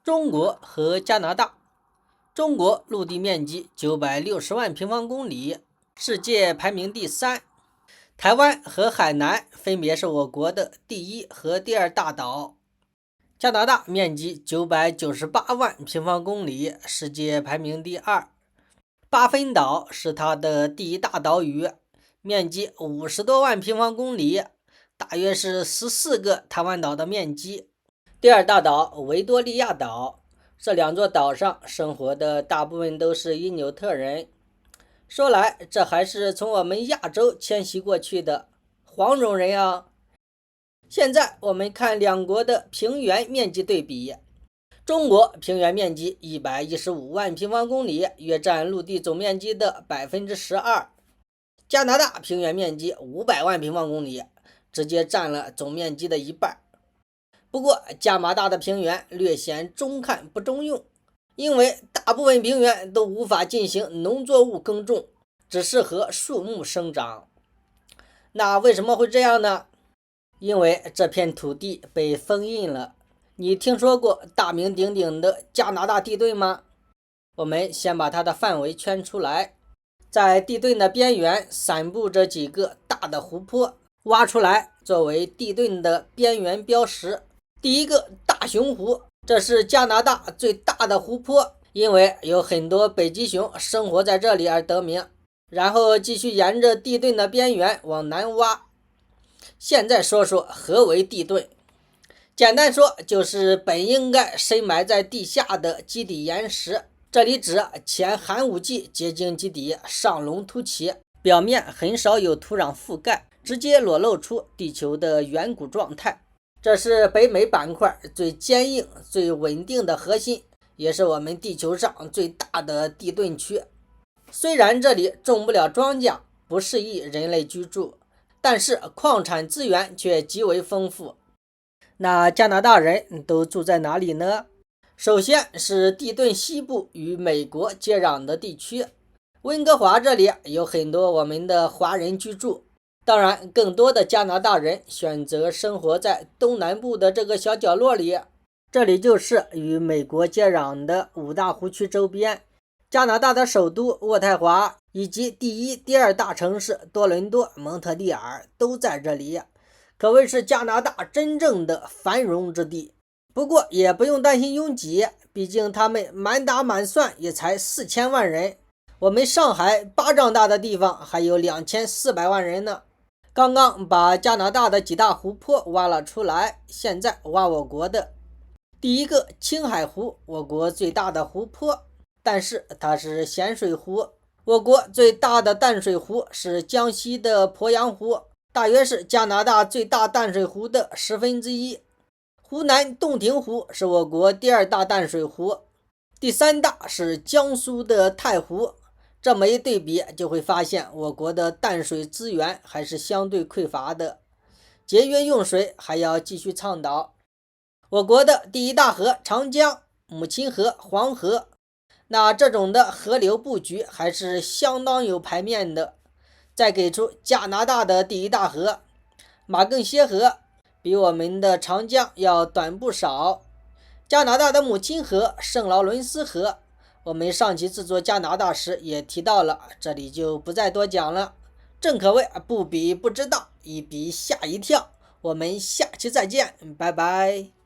中国和加拿大。中国陆地面积960万平方公里，世界排名第3。台湾和海南分别是我国的第1和第2大岛。加拿大面积998万平方公里，世界排名第2。巴芬岛是它的第1大岛屿，面积50多万平方公里，大约是14个台湾岛的面积。第2大岛维多利亚岛，这2座岛上生活的大部分都是因纽特人。说来这还是从我们亚洲迁徙过去的黄种人啊。现在我们看两国的平原面积对比。中国平原面积115万平方公里，约占陆地总面积的12%。加拿大平原面积500万平方公里，直接占了总面积的1半。不过加拿大的平原略显中看不中用，因为大部分平原都无法进行农作物耕种，只适合树木生长。那为什么会这样呢？因为这片土地被封印了。你听说过大名鼎鼎的加拿大地盾吗？我们先把它的范围圈出来，在地盾的边缘散布着几个大的湖泊，挖出来作为地盾的边缘标识。第一个大熊湖，这是加拿大最大的湖泊，因为有很多北极熊生活在这里而得名。然后继续沿着地盾的边缘往南挖。现在说说何为地盾。简单说就是本应该深埋在地下的基底岩石，这里指前寒武纪结晶基底上隆凸起，表面很少有土壤覆盖，直接裸露出地球的远古状态。这是北美板块最坚硬最稳定的核心，也是我们地球上最大的地盾区。虽然这里种不了庄稼，不适宜人类居住，但是矿产资源却极为丰富。那加拿大人都住在哪里呢？首先是地盾西部与美国接壤的地区，温哥华这里有很多我们的华人居住。当然更多的加拿大人选择生活在东南部的这个小角落里，这里就是与美国接壤的5大湖区周边，加拿大的首都渥太华以及第1、第2大城市多伦多、蒙特利尔都在这里，可谓是加拿大真正的繁荣之地。不过也不用担心拥挤，毕竟他们满打满算也才4000万人，我们上海巴掌大的地方还有2400万人呢。刚刚把加拿大的几大湖泊挖了出来，现在挖我国的。第一个青海湖，我国最大的湖泊，但是它是咸水湖。我国最大的淡水湖是江西的鄱阳湖，大约是加拿大最大淡水湖的1/10。湖南洞庭湖是我国第2大淡水湖，第3大是江苏的太湖。这么一对比，就会发现我国的淡水资源还是相对匮乏的，节约用水还要继续倡导。我国的第1大河长江、母亲河黄河，那这种的河流布局还是相当有排面的。再给出加拿大的第1大河马更谢河，比我们的长江要短不少。加拿大的母亲河圣劳伦斯河，我们上期制作加拿大时也提到了，这里就不再多讲了。正可谓不比不知道，一比吓一跳。我们下期再见，拜拜。